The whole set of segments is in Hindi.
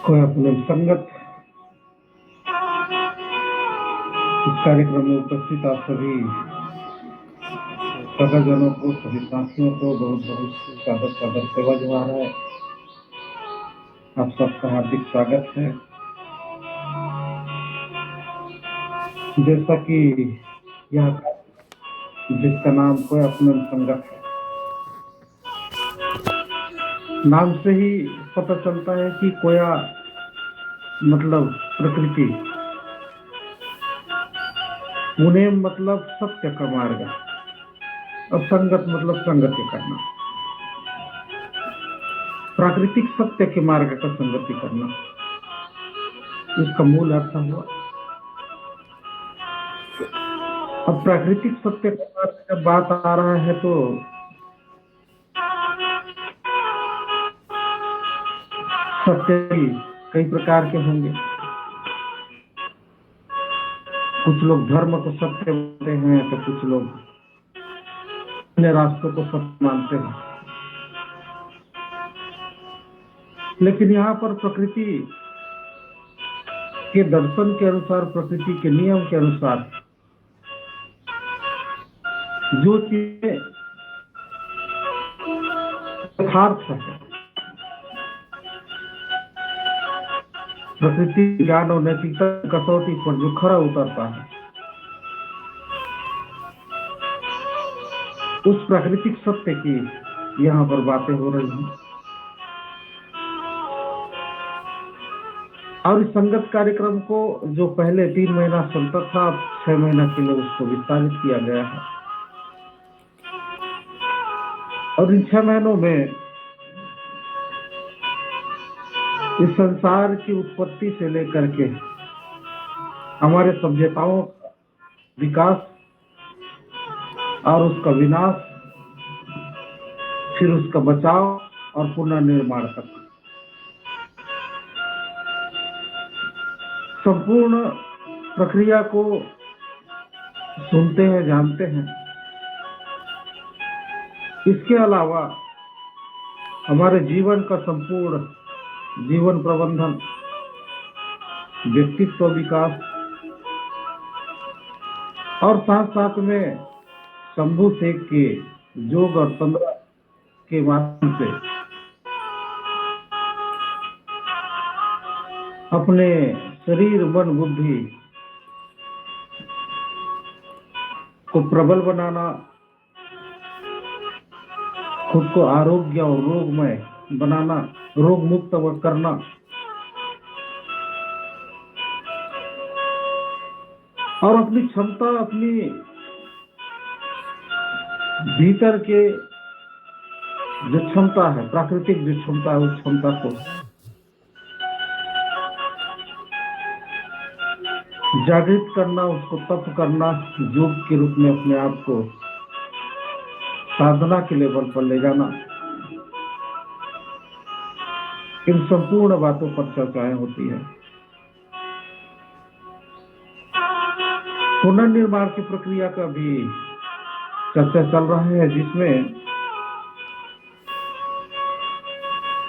कोई अपने संगत इस कार्यक्रम में उपस्थित आप सभी सगाजनों को, सभी साथियों को बहुत बहुत सादर सादर सेवा जमा रहा है। आप सबका हार्दिक स्वागत है। जैसा कि यह जिसका नाम कोई अपने संगत है, नाम से ही पता चलता है कि कोया मतलब प्रकृति, पुणे मतलब सत्य का मार्ग, और संगत मतलब संगति करना, प्राकृतिक सत्य के मार्ग का संगति करना, इसका मूल अर्थ हुआ। अब प्राकृतिक सत्य के मार्ग जब बात आ रहा है तो सत्य कई प्रकार के होंगे। कुछ लोग धर्म को सत्य मानते हैं तो कुछ लोग अपने रास्तों को सत्य मानते हैं। लेकिन यहाँ पर प्रकृति के दर्शन के अनुसार, प्रकृति के नियम के अनुसार जो चीजें यथार्थ है, प्रकृति ज्ञान और नैतिकता कसौटी पर जो खरा उतरता है, उस प्राकृतिक सत्य की यहाँ पर बातें हो रही हैं। और इस संगत कार्यक्रम को जो पहले 3 महीना चलता था, 6 महीना के लिए उसको विस्तारित किया गया है। और इन 6 महीनों में इस संसार की उत्पत्ति से लेकर के हमारे सभ्यताओं का विकास और उसका विनाश, फिर उसका बचाव और पुनर्निर्माण तक संपूर्ण प्रक्रिया को सुनते हैं, जानते हैं। इसके अलावा हमारे जीवन का संपूर्ण जीवन प्रबंधन, व्यक्तित्व विकास और साथ साथ में शंभू शेख के योग और तंत्र के माध्यम से अपने शरीर, मन, बुद्धि को प्रबल बनाना, खुद को आरोग्य और रोगमय बनाना, रोग मुक्त करना, और अपनी क्षमता, अपनी भीतर के जो क्षमता है, प्राकृतिक जो क्षमता है, उस क्षमता को जागृत करना, उसको तप करना, योग के रूप में अपने आप को साधना के लेवल पर ले जाना। इन संपूर्ण बातों पर चर्चाएं होती है। पुनर्निर्माण की प्रक्रिया का भी चर्चा चल रहा है, जिसमें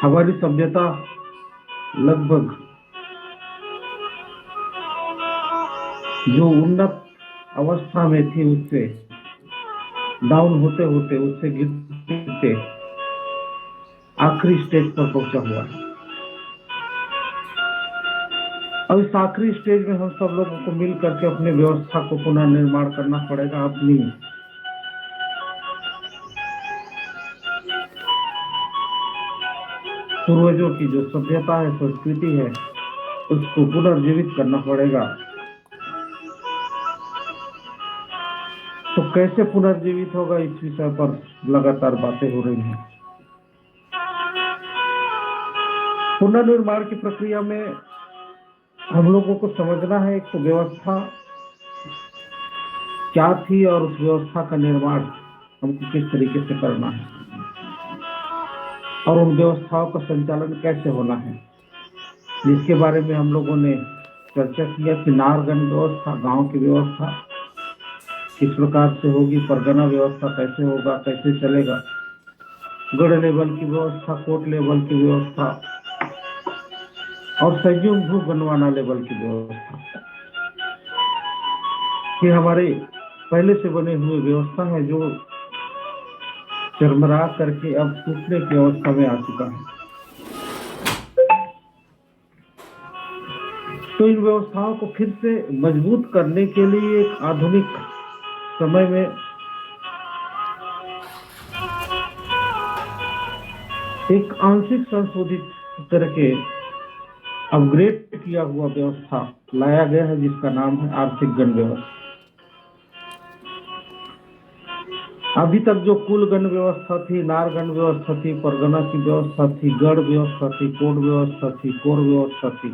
हमारी सभ्यता लगभग जो उन्नत अवस्था में थी उससे डाउन होते होते, उससे गिरते आखिरी स्टेज पर पहुंचा हुआ है। अब इस आखिरी स्टेज में हम सब लोगों को मिल करके अपनी व्यवस्था को पुनर्निर्माण करना पड़ेगा। अपनी पूर्वजों की जो सभ्यता है, संस्कृति है, उसको पुनर्जीवित करना पड़ेगा। तो कैसे पुनर्जीवित होगा, इस विषय पर लगातार बातें हो रही हैं। पुनर्निर्माण की प्रक्रिया में हम लोगों को समझना है, एक तो व्यवस्था क्या थी और उस व्यवस्था का निर्माण हमको किस तरीके से करना है, और उन व्यवस्थाओं का संचालन कैसे होना है। जिसके बारे में हम लोगों ने चर्चा किया कि नारगण व्यवस्था, गांव की व्यवस्था किस प्रकार से होगी, परगना व्यवस्था कैसे होगा, कैसे चलेगा, गढ़ लेवल की व्यवस्था, कोर्ट लेवल की व्यवस्था और संयुक्त भू गणवाना लेवल की व्यवस्था, ये हमारे पहले से बने हुए व्यवस्था है जो चरमरा करके अब टूटने की अवस्था में आ चुका है। तो इन व्यवस्थाओं को फिर से मजबूत करने के लिए एक आधुनिक समय में एक आंशिक संशोधित करके अपग्रेड किया हुआ व्यवस्था लाया गया है, जिसका नाम है आर्थिक गण व्यवस्था। अभी तक जो कुल गण व्यवस्था थी, नार गण व्यवस्था थी, परगना की व्यवस्था थी, गढ़ व्यवस्था थी, कोड व्यवस्था थी, कोर व्यवस्था थी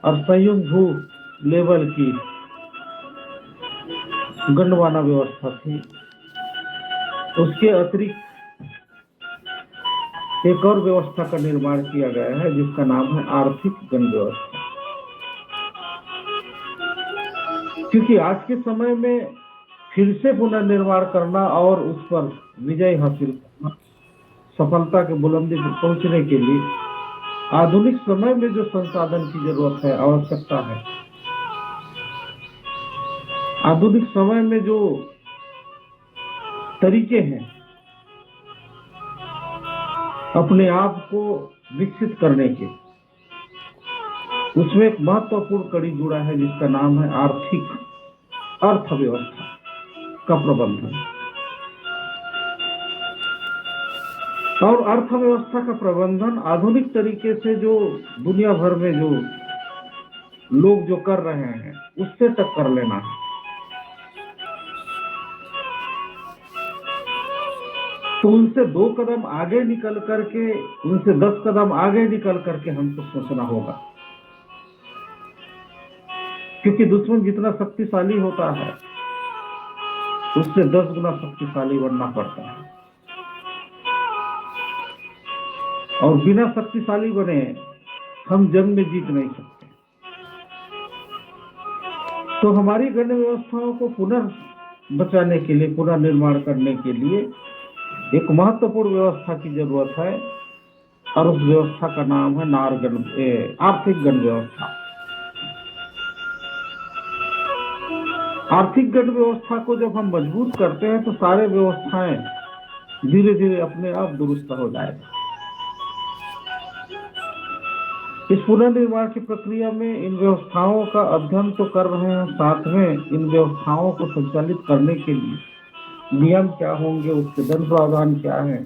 और संयुक्त भू लेवल की गणवाना व्यवस्था थी, उसके अतिरिक्त एक और व्यवस्था का निर्माण किया गया है जिसका नाम है आर्थिक गण व्यवस्था। क्योंकि आज के समय में फिर से पुनर्निर्माण करना और उस पर विजय हासिल करना, सफलता के बुलंदी पर पहुंचने के लिए आधुनिक समय में जो संसाधन की जरूरत है, आवश्यकता है, आधुनिक समय में जो तरीके हैं अपने आप को विकसित करने के, उसमें एक महत्वपूर्ण कड़ी जुड़ा है जिसका नाम है आर्थिक अर्थव्यवस्था का प्रबंधन। और अर्थव्यवस्था का प्रबंधन आधुनिक तरीके से जो दुनिया भर में जो लोग जो कर रहे हैं उससे टक्कर लेना है। तो उनसे 2 कदम आगे निकल करके, उनसे 10 कदम आगे निकल करके हमको सोचना होगा, क्योंकि दुश्मन जितना शक्तिशाली होता है उससे 10 गुना शक्तिशाली बनना पड़ता है और बिना शक्तिशाली बने हम जंग में जीत नहीं सकते। तो हमारी गण व्यवस्थाओं को पुनः बचाने के लिए, पुनः निर्माण करने के लिए एक महत्वपूर्ण व्यवस्था की जरूरत है और उस व्यवस्था का नाम है आर्थिक गण व्यवस्था। आर्थिक गण व्यवस्था को जब हम मजबूत करते हैं तो सारे व्यवस्थाएं धीरे धीरे अपने आप दुरुस्त हो जाएगा। इस पुनर्निर्माण की प्रक्रिया में इन व्यवस्थाओं का अध्ययन तो कर रहे हैं, साथ में इन व्यवस्थाओं को संचालित करने के लिए नियम क्या होंगे, उसके दंड प्रावधान क्या है,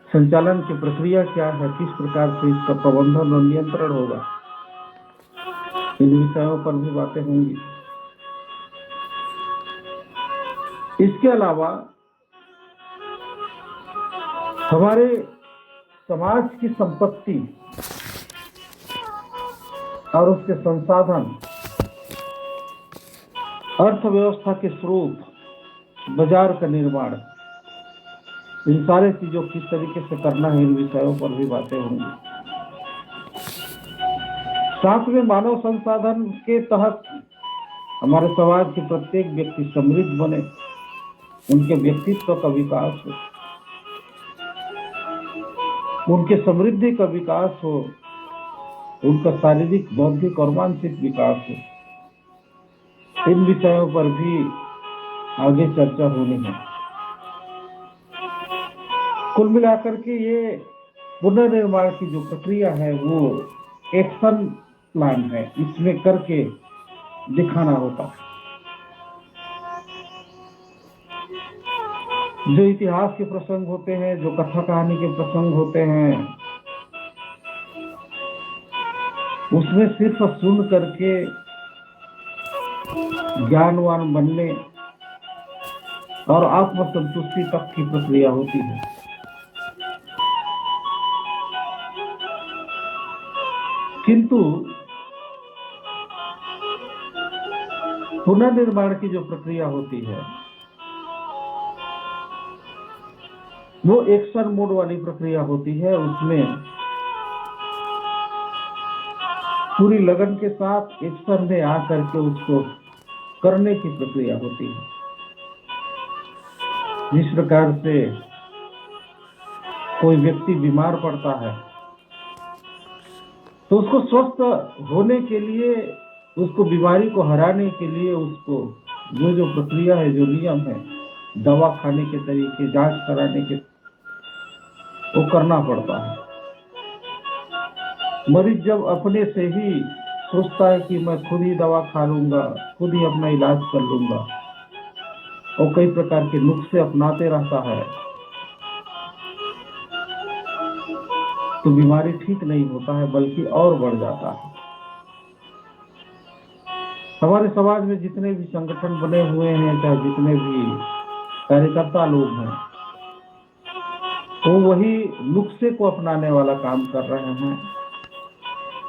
संचालन की प्रक्रिया क्या है, किस प्रकार से इसका प्रबंधन और नियंत्रण होगा, इन विषयों पर भी बातें होंगी। इसके अलावा हमारे समाज की संपत्ति और उसके संसाधन, अर्थव्यवस्था के स्रोत, बाजार का निर्माण, इन सारे चीजों किस तरीके से करना है, इन विषयों पर भी बातें होंगी। साथ में मानव संसाधन के तहत हमारे समाज के प्रत्येक व्यक्ति समृद्ध बने, उनके व्यक्तित्व का विकास हो, उनके समृद्धि का विकास हो, उनका शारीरिक, बौद्धिक और मानसिक विकास हो। इन विषयों पर भी आगे चर्चा होनी है। कुल मिलाकर के ये पुनर्निर्माण की जो प्रक्रिया है वो एक्शन प्लान है, इसमें करके दिखाना होता है। जो इतिहास के प्रसंग होते हैं, जो कथा कहानी के प्रसंग होते हैं, उसमें सिर्फ सुन करके ज्ञानवान बनने और आत्मसंतुष्टि तक की प्रक्रिया होती है। किंतु पुनर्निर्माण की जो प्रक्रिया होती है वो एक्शन मोड वाली प्रक्रिया होती है। उसमें पूरी लगन के साथ एक्शन में आकर के उसको करने की प्रक्रिया होती है। जिस प्रकार से कोई व्यक्ति बीमार पड़ता है तो उसको स्वस्थ होने के लिए, उसको बीमारी को हराने के लिए उसको जो प्रक्रिया है, जो नियम है, दवा खाने के तरीके, जांच कराने के, वो करना पड़ता है। मरीज जब अपने से ही सोचता है कि मैं खुद ही दवा खा लूंगा, खुद ही अपना इलाज कर लूंगा, और कई प्रकार के नुस्खे अपनाते रहता है, तो बीमारी ठीक नहीं होता है बल्कि और बढ़ जाता है। हमारे समाज में जितने भी संगठन बने हुए हैं, चाहे जितने भी कार्यकर्ता लोग हैं, वो वही नुस्खे को अपनाने वाला काम कर रहे हैं।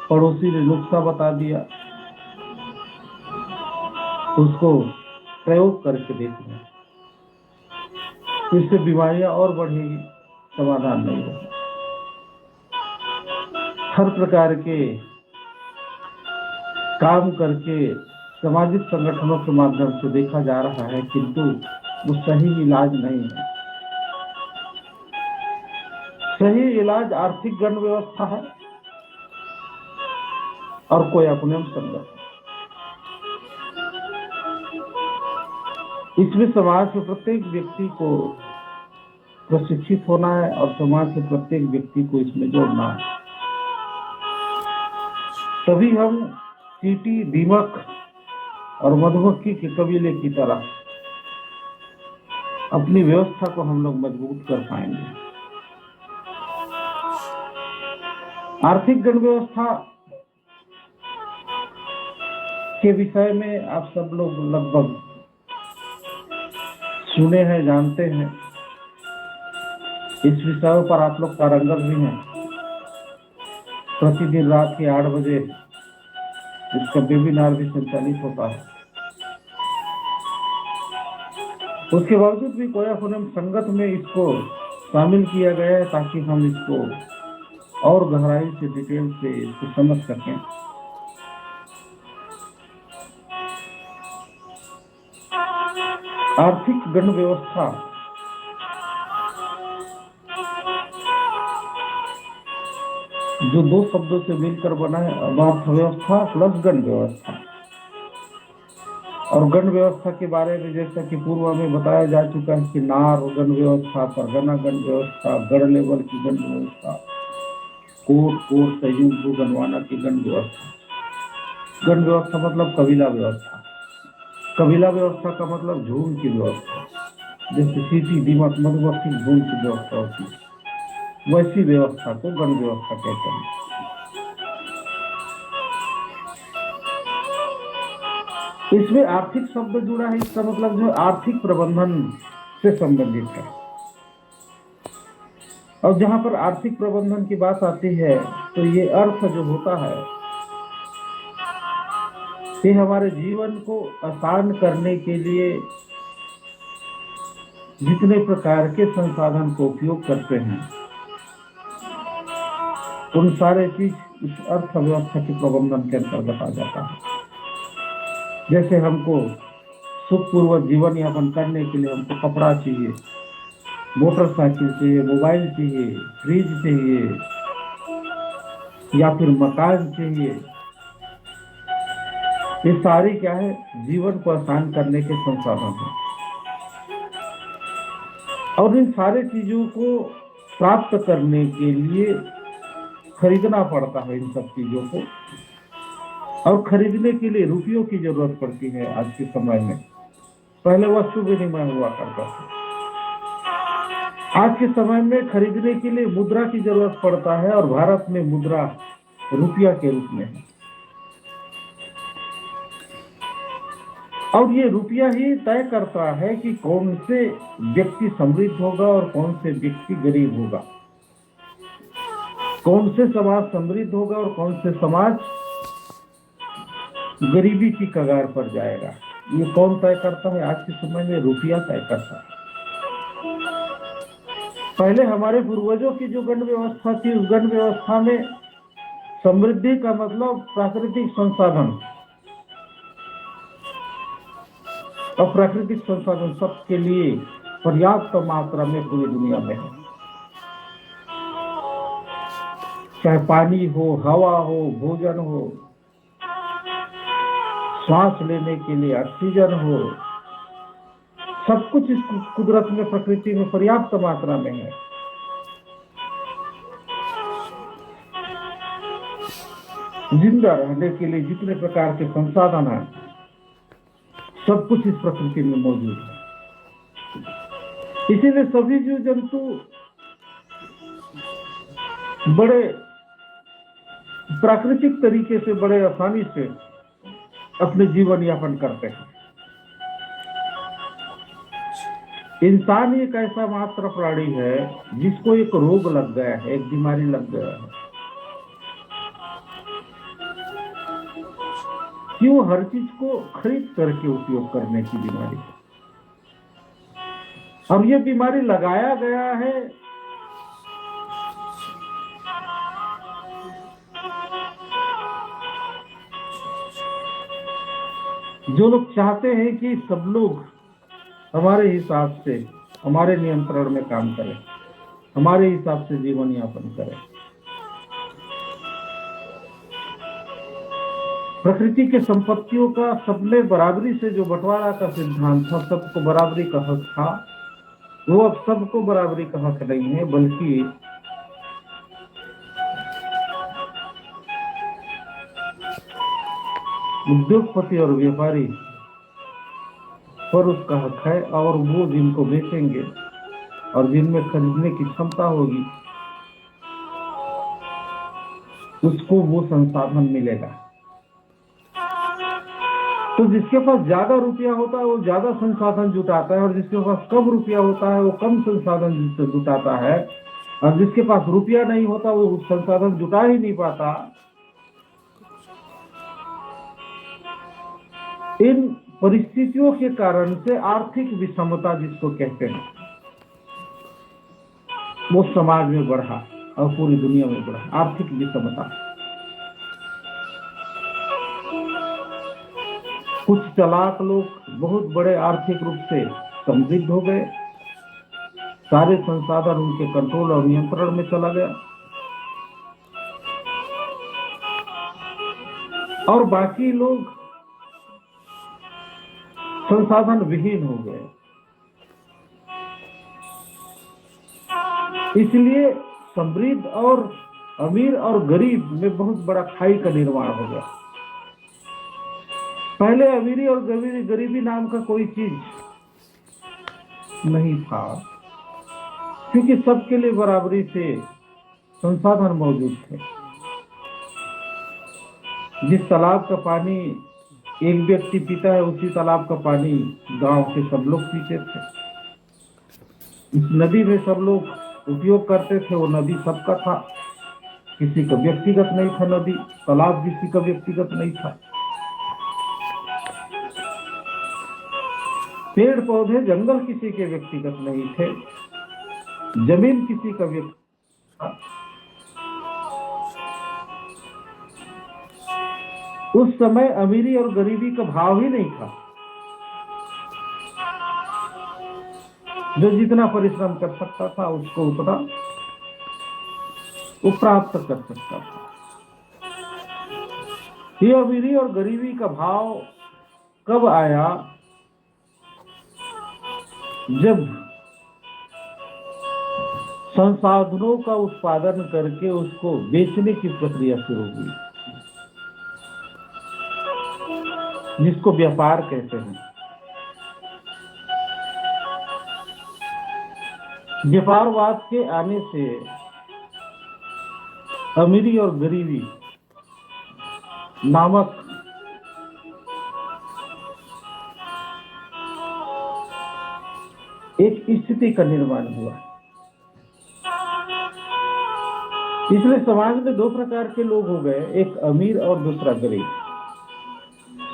पड़ोसी ने नुस्खा बता दिया, उसको प्रयोग करके देखना, इससे बीमारियां और बढ़ेगी, समाधान नहीं होगा। हर प्रकार के काम करके सामाजिक संगठनों के माध्यम से देखा जा रहा है, किंतु वो सही इलाज नहीं है। सही इलाज आर्थिक गण व्यवस्था है और कोई अपने संगठन। इसमें समाज के प्रत्येक व्यक्ति को प्रशिक्षित होना है और समाज के प्रत्येक व्यक्ति को इसमें जोड़ना है। तभी हम चींटी, दीमक और मधुमक्खी के कबीले की तरह अपनी व्यवस्था को हम लोग मजबूत कर पाएंगे। आर्थिक गण व्यवस्था के विषय में आप सब लोग लगभग सुने हैं, जानते हैं। इस विषयों पर आप लोग पारंगत भी हैं। प्रतिदिन रात के 8 बजे इसका वेबिनार भी संचालित होता है। उसके बावजूद भी कोयाफोनम संगत में इसको शामिल किया गया है ताकि हम इसको और गहराई से, डिटेल से इसको समझ सकें। आर्थिक गण व्यवस्था जो 2 शब्दों से मिलकर बना है, अर्थव्यवस्था प्लस गण व्यवस्था। और गण व्यवस्था के बारे में जैसा कि पूर्व में बताया जा चुका है कि नार गण व्यवस्था, परगना गण व्यवस्था, गण लेवल की गण व्यवस्था, कोट संयुक्त गणवाना की गण व्यवस्था। गण व्यवस्था मतलब कबीला व्यवस्था। कबीला व्यवस्था का मतलब झुंड की व्यवस्था, जैसे चींटी, दीमक, मधुमक्खी झुंड की व्यवस्था होती है, वैसी व्यवस्था को गण व्यवस्था कहते हैं। इसमें आर्थिक शब्द जुड़ा है, इसका मतलब जो आर्थिक प्रबंधन से संबंधित है। और जहां पर आर्थिक प्रबंधन की बात आती है तो ये अर्थ जो होता है, ये हमारे जीवन को आसान करने के लिए जितने प्रकार के संसाधन को उपयोग करते हैं, उन सारे चीज इस अर्थव्यवस्था के प्रबंधन के अंतर्गत आ जाता है। जैसे हमको सुखपूर्वक जीवन यापन करने के लिए हमको कपड़ा चाहिए, मोटरसाइकिल चाहिए, मोबाइल चाहिए, फ्रिज चाहिए या फिर मकान चाहिए, ये सारी क्या है, जीवन को आसान करने के संसाधन हैं। और इन सारे चीजों को प्राप्त करने के लिए खरीदना पड़ता है इन सब चीजों को, और खरीदने के लिए रुपयों की जरूरत पड़ती है। आज के समय में पहले वस्तु विनिमय हुआ करता था, आज के समय में खरीदने के लिए मुद्रा की जरूरत पड़ता है, और भारत में मुद्रा रुपया के रूप में है। और ये रुपया ही तय करता है कि कौन से व्यक्ति समृद्ध होगा और कौन से व्यक्ति गरीब होगा, कौन से समाज समृद्ध होगा और कौन से समाज गरीबी की कगार पर जाएगा। ये कौन तय करता है? आज के समय में रुपया तय करता है। पहले हमारे पूर्वजों की जो गण व्यवस्था थी, उस गण व्यवस्था में समृद्धि का मतलब प्राकृतिक संसाधन और प्राकृतिक संसाधन सबके लिए पर्याप्त मात्रा में पूरी दुनिया में है। चाहे पानी हो, हवा हो, भोजन हो, श्वास लेने के लिए ऑक्सीजन हो, सब कुछ इस कुदरत में, प्रकृति में पर्याप्त मात्रा में है। जिंदा रहने के लिए जितने प्रकार के संसाधन हैं, सब कुछ इस प्रकृति में मौजूद है। इसीलिए सभी जीव जंतु बड़े प्राकृतिक तरीके से, बड़े आसानी से अपने जीवन यापन करते हैं। इंसान एक ऐसा मात्र प्राणी है जिसको एक रोग लग गया है, एक बीमारी लग गया है कि वो हर चीज को खरीद करके उपयोग करने की बीमारी है। और ये बीमारी लगाया गया है जो लोग चाहते हैं कि सब लोग हमारे हिसाब से, हमारे नियंत्रण में काम करें, हमारे हिसाब से जीवन यापन करें। प्रकृति के संपत्तियों का सबने बराबरी से जो बंटवारा का सिद्धांत था, सबको बराबरी का हक था, वो अब सबको बराबरी का हक नहीं है, बल्कि उद्योगपति और व्यापारी पर उसका हक है। और वो जिनको बेचेंगे और जिनमें खरीदने की क्षमता होगी, उसको वो संसाधन मिलेगा। तो जिसके पास ज्यादा रुपया होता है वो ज्यादा संसाधन जुटाता है, और जिसके पास कम रुपया होता है वो कम संसाधन जुटाता है, और जिसके पास रुपया नहीं होता वो संसाधन जुटा ही नहीं पाता। इन परिस्थितियों के कारण से आर्थिक विषमता जिसको कहते हैं, वो समाज में बढ़ा और पूरी दुनिया में बढ़ा। आर्थिक विषमता, कुछ चालाक लोग बहुत बड़े आर्थिक रूप से समृद्ध हो गए, सारे संसाधन उनके कंट्रोल और नियंत्रण में चला गया, और बाकी लोग संसाधन विहीन हो गए। इसलिए समृद्ध और अमीर और गरीब में बहुत बड़ा खाई का निर्माण हो गया। पहले अमीरी और गरीबी नाम का कोई चीज नहीं था, क्योंकि सबके लिए बराबरी से संसाधन मौजूद थे। जिस तालाब का पानी एक व्यक्ति पीता है, उसी तालाब का पानी गांव के सब लोग पीते थे। इस नदी में सब लोग उपयोग करते थे, वो नदी सबका था, किसी का व्यक्तिगत नहीं था। नदी तालाब किसी का व्यक्तिगत नहीं था। पेड़ पौधे जंगल किसी के व्यक्तिगत नहीं थे, जमीन किसी का व्यक्तिगत था। उस समय अमीरी और गरीबी का भाव ही नहीं था। जो जितना परिश्रम कर सकता था उसको उतना वो प्राप्त कर सकता था। ये अमीरी और गरीबी का भाव कब आया? जब संसाधनों का उत्पादन करके उसको बेचने की प्रक्रिया शुरू हुई, जिसको व्यापार कहते हैं। व्यापारवाद के आने से अमीरी और गरीबी नामक एक स्थिति का निर्माण हुआ। इसलिए समाज में दो प्रकार के लोग हो गए, एक अमीर और दूसरा गरीब,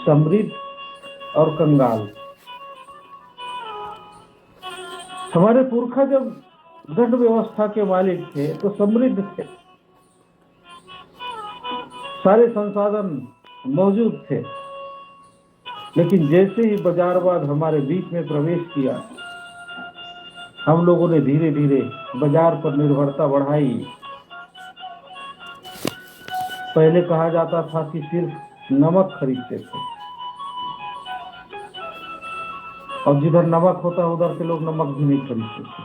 समृद्ध और कंगाल। हमारे पुरखा जब दंड व्यवस्था के मालिक थे तो समृद्ध थे, सारे संसाधन मौजूद थे, लेकिन जैसे ही बाजारवाद हमारे बीच में प्रवेश किया, हम लोगों ने धीरे धीरे बाजार पर निर्भरता बढ़ाई। पहले कहा जाता था कि सिर्फ नमक खरीदते थे, और जिधर नमक होता उधर के लोग नमक भी नहीं खरीदते थे।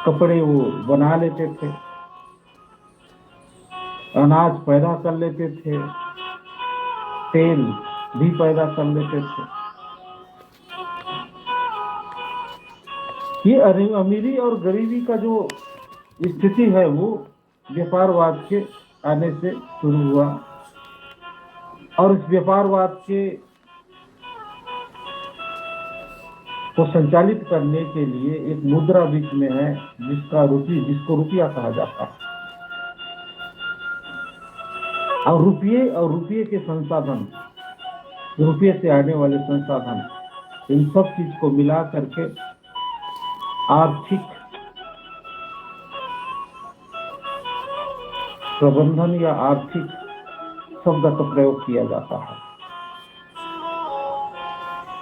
कपड़े वो बना लेते थे, अनाज पैदा कर लेते थे, तेल भी पैदा कर लेते थे। ये अमीरी और गरीबी का जो स्थिति है वो व्यापारवाद के आने से शुरू हुआ, और इस व्यापारवाद के को संचालित करने के लिए एक मुद्रा बीच में है, जिसको रुपया कहा जाता है। और रुपये के संसाधन, रुपये से आने वाले संसाधन, इन सब चीज को मिला करके आर्थिक प्रबंधन या आर्थिक शब्द का प्रयोग किया जाता है।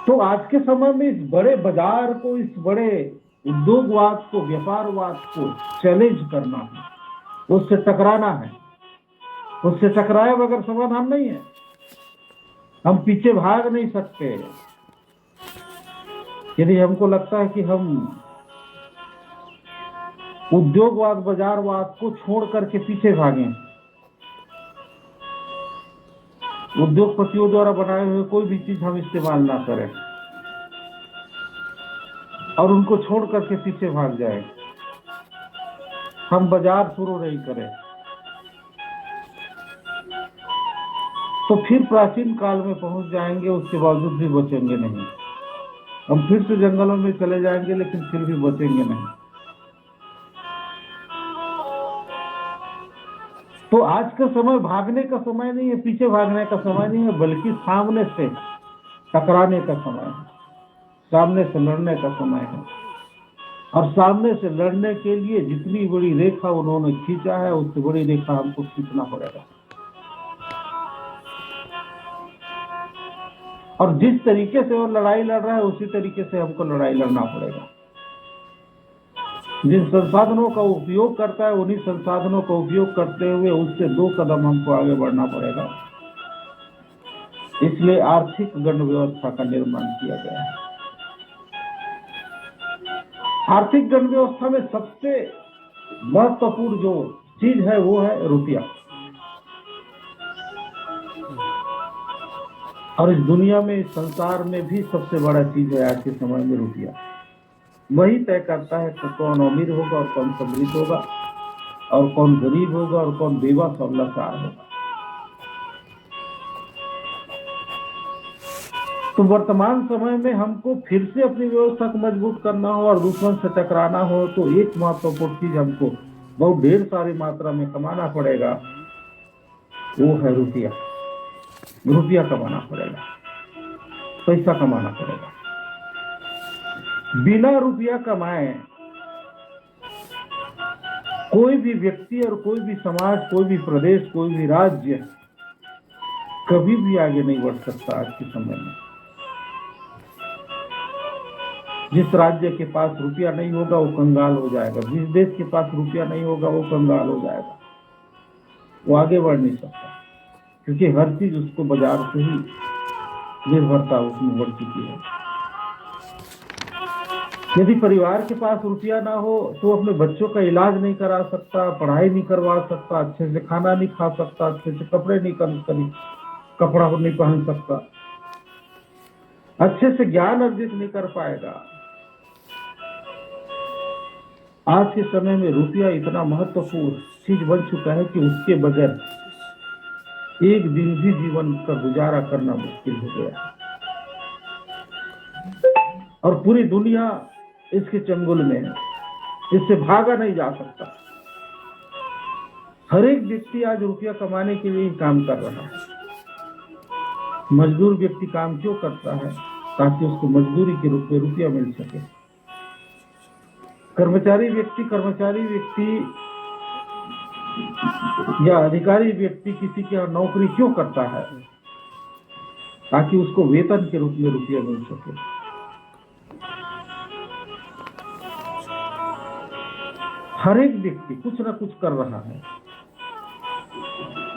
तो आज के समय में इस बड़े बाजार को, इस बड़े उद्योगवाद को, व्यापारवाद को चैलेंज करना है, उससे टकराना है। उससे टकराए बगैर समाधान नहीं है। हम पीछे भाग नहीं सकते। यदि हमको लगता है कि हम उद्योगवाद, बाजारवाद को छोड़ करके पीछे भागें, उद्योगपतियों द्वारा बनाए हुए कोई भी चीज हम इस्तेमाल ना करें और उनको छोड़ करके पीछे भाग जाए, हम बाजार शुरू नहीं करें, तो फिर प्राचीन काल में पहुंच जाएंगे, उसके बावजूद भी बचेंगे नहीं। हम फिर से जंगलों में चले जाएंगे, लेकिन फिर भी बचेंगे नहीं। तो आज का समय भागने का समय नहीं है, पीछे भागने का समय नहीं है, बल्कि सामने से टकराने का समय है, सामने से लड़ने का समय है। और सामने से लड़ने के लिए जितनी बड़ी रेखा उन्होंने खींचा है, उससे बड़ी रेखा हमको खींचना पड़ेगा। और जिस तरीके से वो लड़ाई लड़ रहा है, उसी तरीके से हमको लड़ाई लड़ना पड़ेगा। जिन संसाधनों का उपयोग करता है, उन्हीं संसाधनों का उपयोग करते हुए उससे 2 कदम हमको आगे बढ़ना पड़ेगा। इसलिए आर्थिक गण व्यवस्था का निर्माण किया गया है। आर्थिक गण व्यवस्था में सबसे महत्वपूर्ण जो चीज है वो है रुपया। और इस दुनिया में, इस संसार में भी सबसे बड़ा चीज है आज के समय में रुपया। वही तय करता है कि कौन अमीर होगा और कौन समृद्ध होगा, और कौन गरीब होगा और कौन बेबस और लाचार होगा। तो वर्तमान समय में हमको फिर से अपनी व्यवस्था को मजबूत करना हो और दुश्मन से टकराना हो, तो एक महत्वपूर्ण चीज हमको बहुत ढेर सारी मात्रा में कमाना पड़ेगा, वो है रुपया। रुपया कमाना पड़ेगा, पैसा कमाना पड़ेगा। बिना रुपया कमाए कोई भी व्यक्ति और कोई भी समाज, कोई भी प्रदेश, कोई भी राज्य कभी भी आगे नहीं बढ़ सकता। आज के समय में जिस राज्य के पास रुपया नहीं होगा वो कंगाल हो जाएगा, जिस देश के पास रुपया नहीं होगा वो कंगाल हो जाएगा, वो आगे बढ़ नहीं सकता, क्योंकि हर चीज उसको बाजार से ही निर्भरता उसमें बढ़ चुकी है। यदि परिवार के पास रुपया ना हो तो अपने बच्चों का इलाज नहीं करा सकता, पढ़ाई नहीं करवा सकता, अच्छे से खाना नहीं खा सकता, अच्छे से कपड़ा नहीं पहन सकता, अच्छे से ज्ञान अर्जित नहीं कर पाएगा। आज के समय में रुपया इतना महत्वपूर्ण चीज बन चुका है कि उसके बगैर एक दिन भी जीवन का गुजारा करना मुश्किल हो गया। और पूरी दुनिया इसके चंगुल में है, इससे भागा नहीं जा सकता। हर एक व्यक्ति आज रुपया कमाने के लिए काम कर रहा है। मजदूर व्यक्ति काम क्यों करता है? ताकि उसको मजदूरी के रूप में रुपया मिल सके। कर्मचारी व्यक्ति या अधिकारी व्यक्ति किसी के यहाँ नौकरी क्यों करता है? ताकि उसको वेतन के रूप में रुपया मिल सके। हर एक व्यक्ति कुछ ना कुछ कर रहा है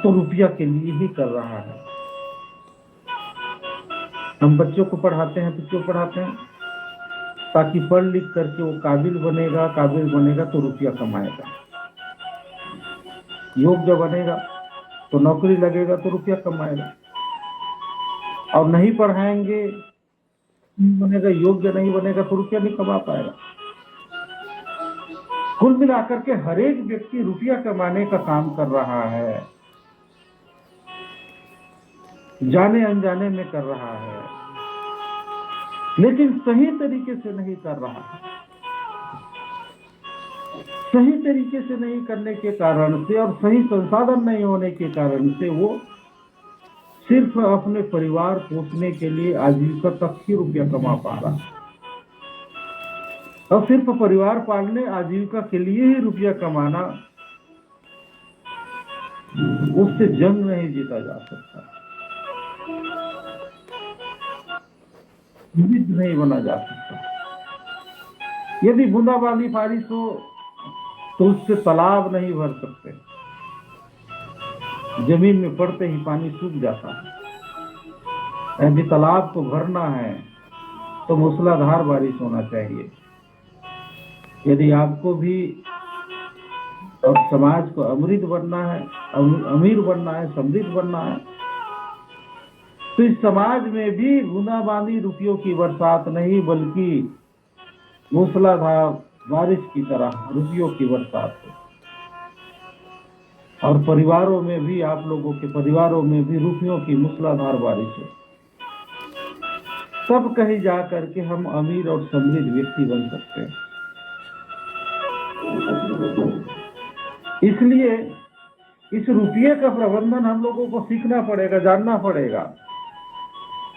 तो रुपया के लिए ही कर रहा है। हम बच्चों को पढ़ाते हैं तो क्यों पढ़ाते हैं? ताकि पढ़ लिख करके वो काबिल बनेगा तो रुपया कमाएगा। योग्य बनेगा तो नौकरी लगेगा तो रुपया कमाएगा। और नहीं पढ़ाएंगे, बनेगा, योग्य नहीं बनेगा तो रुपया नहीं कमा पाएगा। कुल मिलाकर के हर एक व्यक्ति रुपया कमाने का काम कर रहा है, जाने अनजाने में कर रहा है, लेकिन सही तरीके से नहीं कर रहा है। सही तरीके से नहीं करने के कारण से और सही संसाधन नहीं होने के कारण से वो सिर्फ अपने परिवार पोषने के लिए आजीविका तक ही रुपया कमा पा रहा है। और सिर्फ परिवार पालने, आजीविका के लिए ही रुपया कमाना, उससे जंग नहीं जीता जा सकता, युद्ध नहीं बना जा सकता। यदि बूंदाबांदी बारिश हो तो उससे तालाब नहीं भर सकते, जमीन में पड़ते ही पानी सूख जाता है। यदि तालाब को भरना है तो मूसलाधार बारिश होना चाहिए। यदि आपको भी और समाज को अमृत बनना है, अमीर बनना है, समृद्ध बनना है, तो इस समाज में भी बूंदाबांदी रुपयों की बरसात नहीं बल्कि मूसलाधार बारिश की तरह रुपयों की बरसात हो। और परिवारों में भी, आप लोगों के परिवारों में भी रुपयों की मूसलाधार बारिश हो, तब कहीं जा करके हम अमीर और समृद्ध व्यक्ति बन सकते हैं। इसलिए इस रुपये का प्रबंधन हम लोगों को सीखना पड़ेगा, जानना पड़ेगा।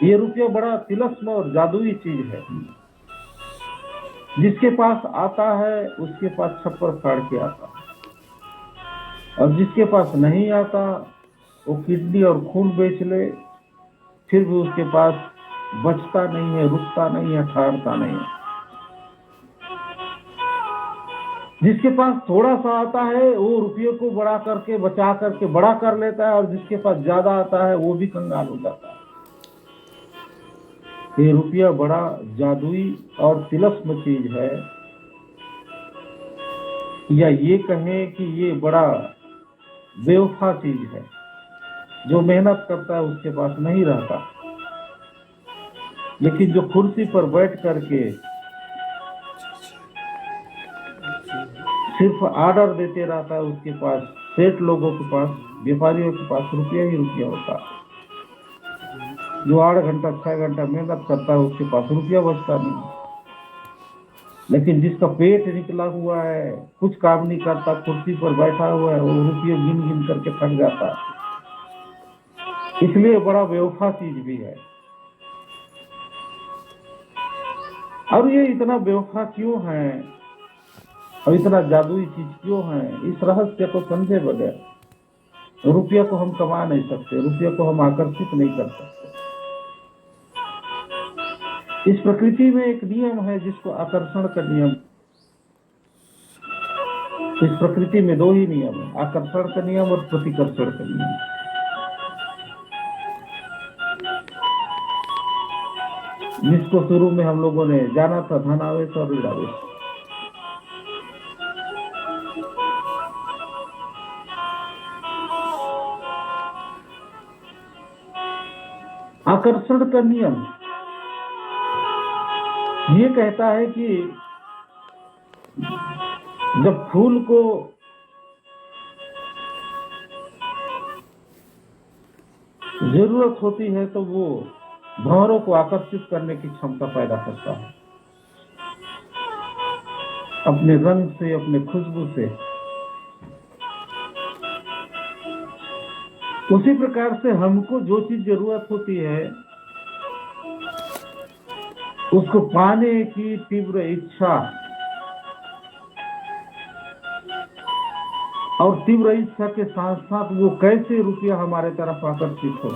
ये रुपया बड़ा तिलस्म और जादुई चीज है। जिसके पास आता है उसके पास छप्पर फाड़ के आता है, और जिसके पास नहीं आता वो किडनी और खून बेच ले, फिर भी उसके पास बचता नहीं है, रुकता नहीं है, ठहरता नहीं है। जिसके पास थोड़ा सा आता है वो रुपये को बड़ा करके, बचा करके बड़ा कर लेता है, और जिसके पास ज्यादा आता है वो भी कंगाल हो जाता है। ये रुपया बड़ा जादुई और तिलस्म चीज है, या ये कहें कि ये बड़ा बेवफा चीज है। जो मेहनत करता है उसके पास नहीं रहता, लेकिन जो कुर्सी पर बैठ करके सिर्फ ऑर्डर देते रहता है उसके पास, सेठ लोगों के पास, व्यापारियों के पास रुपया ही रुपया होता है। जो 8 घंटा 6 घंटा मेहनत करता है उसके पास रुपया बचता नहीं। लेकिन जिसका पेट निकला हुआ है, कुछ काम नहीं करता, कुर्सी पर बैठा हुआ है, वो रुपये गिन गिन करके थक जाता है। इसलिए बड़ा बेवफा चीज भी है। और ये इतना बेवफा क्यों है और इतना जादुई चीज क्यों है, इस रहस्य को समझे बगैर रुपया को हम कमा नहीं सकते, रुपया को हम आकर्षित नहीं कर सकते। इस प्रकृति में एक नियम है जिसको आकर्षण का नियम। इस प्रकृति में 2 ही नियम है, आकर्षण का नियम और प्रतिकर्षण का नियम। जिसको शुरू में हम लोगों ने जाना था, धनावेश और ऋणावेश। आकर्षण का नियम ये कहता है कि जब फूल को जरूरत होती है तो वो भंवरों को आकर्षित करने की क्षमता पैदा करता है, अपने रंग से, अपने खुशबू से। उसी प्रकार से हमको जो चीज जरूरत होती है उसको पाने की तीव्र इच्छा और तीव्र इच्छा के साथ साथ वो कैसे रुपया हमारे तरफ आकर्षित हो,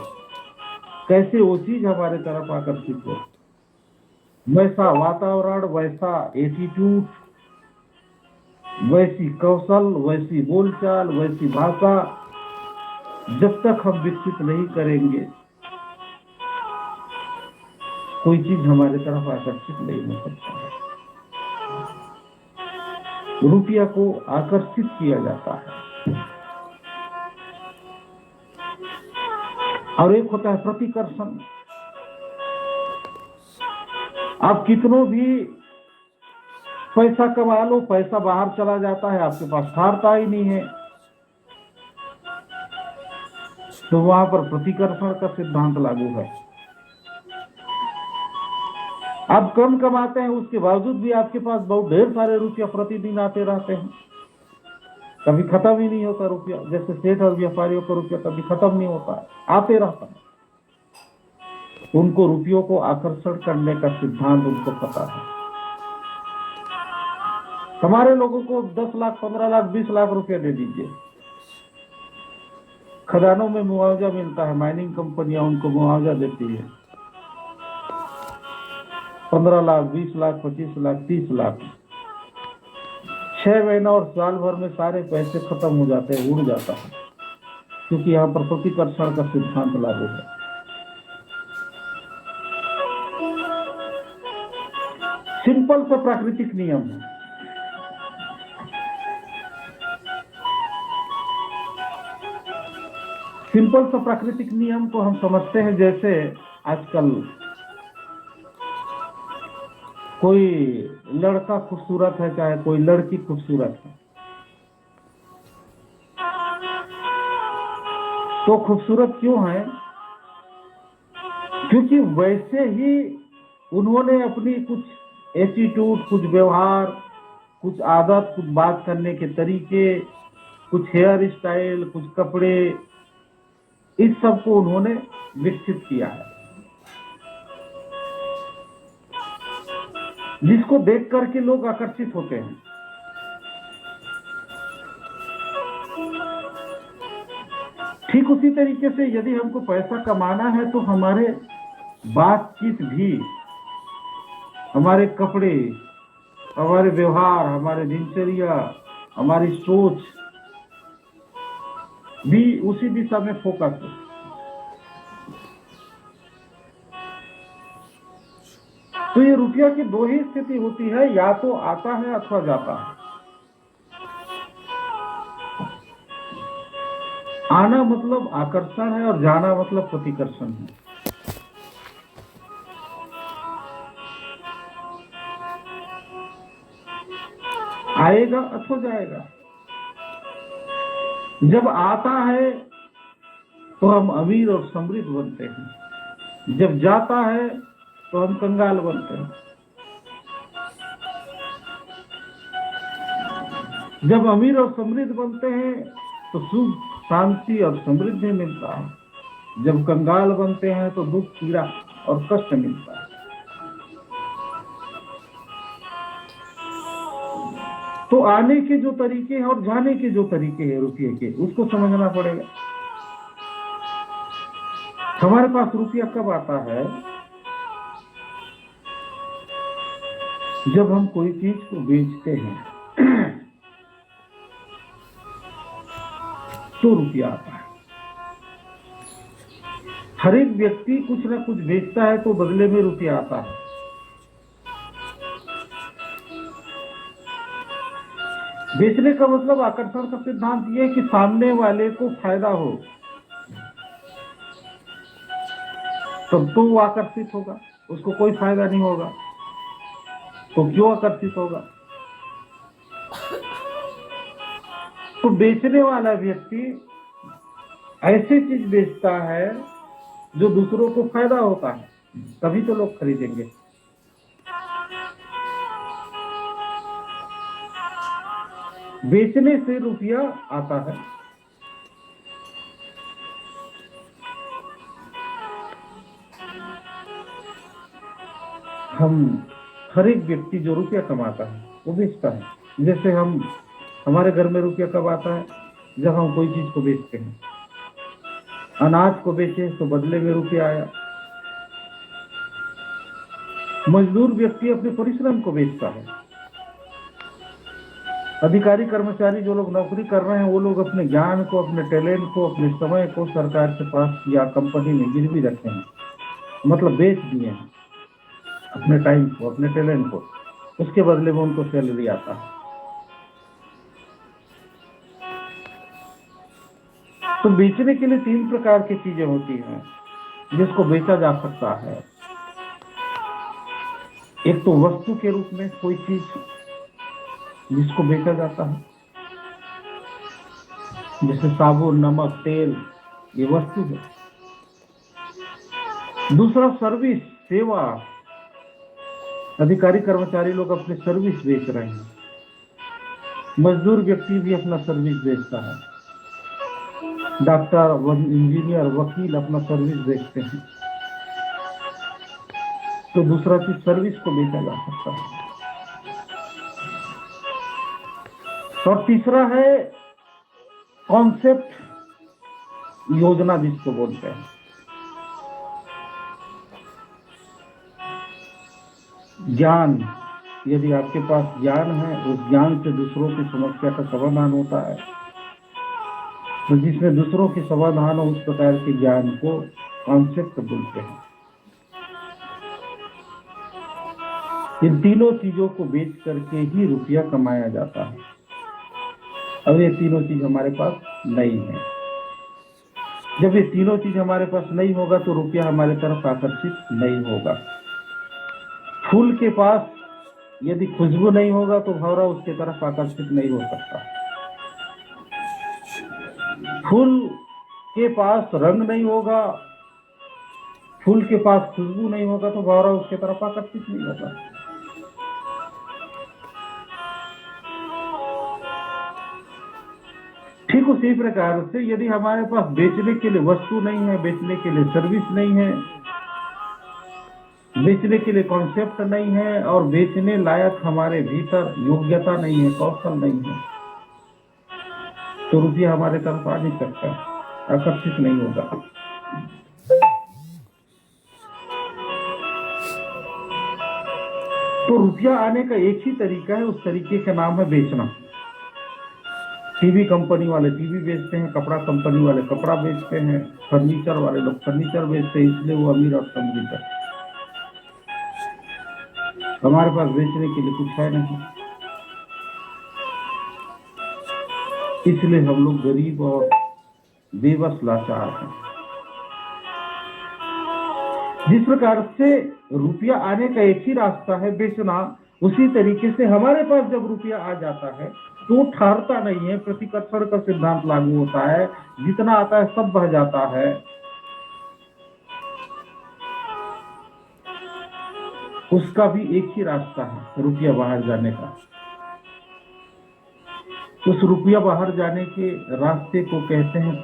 कैसे वो चीज हमारे तरफ आकर्षित हो, वैसा वातावरण, वैसा एटीट्यूड, वैसी कौशल, वैसी बोलचाल, वैसी भाषा जब तक हम विकसित नहीं करेंगे, कोई चीज हमारे तरफ आकर्षित नहीं हो सकता है। रुपया को आकर्षित किया जाता है। और एक होता है प्रतिकर्षण। आप कितनों भी पैसा कमा लो, पैसा बाहर चला जाता है, आपके पास ठहरता ही नहीं है, तो वहां पर प्रतिकर्षण का सिद्धांत लागू है। आप कम कमाते हैं, उसके बावजूद भी आपके पास बहुत ढेर सारे रुपया प्रतिदिन आते रहते हैं, कभी खत्म ही नहीं होता रुपया। जैसे सेठ और व्यापारियों का रुपया कभी खत्म नहीं होता, आते रहता है। उनको रुपयों को आकर्षण करने का सिद्धांत उनको पता है। हमारे लोगों को 10 लाख, 15 लाख, 20 लाख रुपया दे दीजिए, खदानों में मुआवजा मिलता है, माइनिंग कंपनियां उनको मुआवजा देती है, 15 लाख, 20 लाख, 25 लाख, 30 लाख। 6 महीना और साल भर में सारे पैसे खत्म हो जाते हैं, उड़ जाता है, क्योंकि यहाँ पर प्रतिकर्षण का सिद्धांत लागू है। सिंपल सा प्राकृतिक नियम है। सिंपल सा प्राकृतिक नियम को हम समझते हैं, जैसे आजकल कोई लड़का खूबसूरत है, चाहे कोई लड़की खूबसूरत है, तो खूबसूरत क्यों है? क्योंकि वैसे ही उन्होंने अपनी कुछ एटीट्यूड, कुछ व्यवहार, कुछ आदत, कुछ बात करने के तरीके, कुछ हेयर स्टाइल, कुछ कपड़े, इस सब को उन्होंने विकसित किया है, जिसको देख करके लोग आकर्षित होते हैं। ठीक उसी तरीके से यदि हमको पैसा कमाना है तो हमारे बातचीत भी, हमारे कपड़े, हमारे व्यवहार, हमारे दिनचर्या, हमारी सोच भी उसी दिशा में फोकस है। तो ये रुपया की दो ही स्थिति होती है, या तो आता है अथवा जाता है। आना मतलब आकर्षण है और जाना मतलब प्रतिकर्षण है। आएगा अथवा जाएगा। जब आता है तो हम अमीर और समृद्ध बनते हैं, जब जाता है तो हम कंगाल बनते हैं। जब अमीर और समृद्ध बनते हैं तो सुख, शांति और समृद्धि मिलता है। जब कंगाल बनते हैं तो दुख, पीड़ा और कष्ट मिलता है। तो आने के जो तरीके हैं और जाने के जो तरीके हैं रुपये के, उसको समझना पड़ेगा। हमारे पास रुपया कब आता है? जब हम कोई चीज को बेचते हैं तो रुपया आता है। हर एक व्यक्ति कुछ ना कुछ बेचता है तो बदले में रुपया आता है। बेचने का मतलब आकर्षण का सिद्धांत ये है कि सामने वाले को फायदा हो, तब तो वो आकर्षित होगा। उसको कोई फायदा नहीं होगा तो क्यों आकर्षित होगा? तो बेचने वाला व्यक्ति ऐसी चीज बेचता है जो दूसरों को फायदा होता है, तभी तो लोग खरीदेंगे। बेचने से रुपया आता है। हम हर एक व्यक्ति जो रुपया कमाता है वो बेचता है। जैसे हम, हमारे घर में रुपया कब आता है? जब हम कोई चीज को बेचते हैं। अनाज को बेचे तो बदले में रुपया आया। मजदूर व्यक्ति अपने परिश्रम को बेचता है। अधिकारी कर्मचारी जो लोग नौकरी कर रहे हैं वो लोग अपने ज्ञान को, अपने टैलेंट को, अपने समय को सरकार के पास या कंपनी में गिरवी रखे हैं, मतलब बेच दिए हैं अपने टाइम को, अपने टैलेंट को, उसके बदले में उनको सैलरी आता है। तो बेचने के लिए 3 प्रकार की चीजें होती हैं जिसको बेचा जा सकता है। एक तो वस्तु के रूप में कोई चीज जिसको बेचा जाता है, जैसे साबुन, नमक, तेल, ये वस्तु है। दूसरा सर्विस, सेवा, अधिकारी कर्मचारी लोग अपने सर्विस बेच रहे हैं। मजदूर व्यक्ति भी अपना सर्विस बेचता है। डॉक्टर, इंजीनियर, वकील अपना सर्विस बेचते हैं। तो दूसरा चीज सर्विस को बेचा जा सकता है। और तीसरा है कॉन्सेप्ट, योजना जिसको बोलते हैं। ज्ञान, यदि आपके पास ज्ञान है, उस ज्ञान से दूसरों की समस्या का समाधान होता है, तो जिसमें दूसरों की समाधान हो उस प्रकार के ज्ञान को कॉन्सेप्ट बोलते हैं। इन तीनों चीजों को बेच करके ही रुपया कमाया जाता है। अब ये तीनों चीज हमारे पास नहीं है। जब ये तीनों चीज हमारे पास नहीं होगा तो रुपया हमारे तरफ आकर्षित नहीं होगा। फूल के पास यदि खुशबू नहीं होगा तो भौरा उसके तरफ आकर्षित नहीं हो सकता। फूल के पास रंग नहीं होगा, फूल के पास खुशबू नहीं होगा तो भौरा उसके तरफ आकर्षित नहीं होगा। ठीक उसी प्रकार से यदि हमारे पास बेचने के लिए वस्तु नहीं है, बेचने के लिए सर्विस नहीं है, बेचने के लिए कॉन्सेप्ट नहीं है और बेचने लायक हमारे भीतर योग्यता नहीं है, कौशल नहीं है, तो रुपया हमारे तरफ आ नहीं सकता, आकर्षित नहीं होगा। तो रुपया आने का एक ही तरीका है, उस तरीके का नाम है बेचना। टीवी कंपनी वाले टीवी बेचते हैं, कपड़ा कंपनी वाले कपड़ा बेचते हैं, फर्नीचर वाले लोग फर्नीचर बेचते हैं, इसलिए वो अमीर और समृद्ध है। हमारे पास बेचने के लिए कुछ है नहीं, इसलिए हम लोग गरीब और बेबस लाचार हैं। जिस प्रकार से रुपया आने का एक ही रास्ता है बेचना, उसी तरीके से हमारे पास जब रुपया आ जाता है तो ठहरता नहीं है, प्रतिकर्षण का सिद्धांत लागू होता है, जितना आता है सब बह जाता है। उसका भी एक ही रास्ता है रुपया बाहर जाने का। उस रुपया बाहर जाने के रास्ते को कहते हैं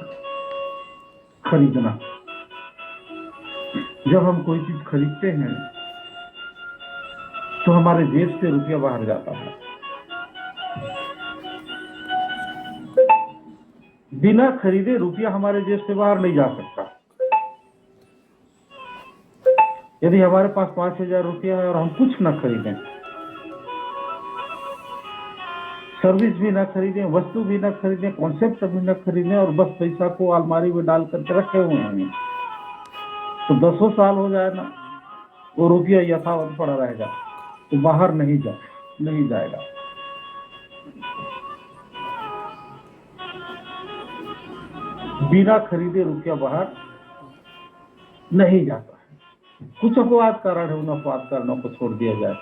खरीदना। जब हम कोई चीज खरीदते हैं तो हमारे जेब से रुपया बाहर जाता है। बिना खरीदे रुपया हमारे जेब से बाहर नहीं जा सकता। यदि हमारे पास 5,000 रुपया है और हम कुछ न खरीदें, सर्विस भी ना खरीदें, वस्तु भी ना खरीदें, कॉन्सेप्ट भी ना खरीदें और बस पैसा को अलमारी में डाल करके रखे हुए हैं, तो 10 साल हो जाए ना, वो रुपया यथावत पड़ा रहेगा, तो बाहर नहीं जाएगा। बिना खरीदे रुपया बाहर नहीं जाता है। कुछ अपवाद कारण है, उन अपवाद कारणों को छोड़ दिया जाए।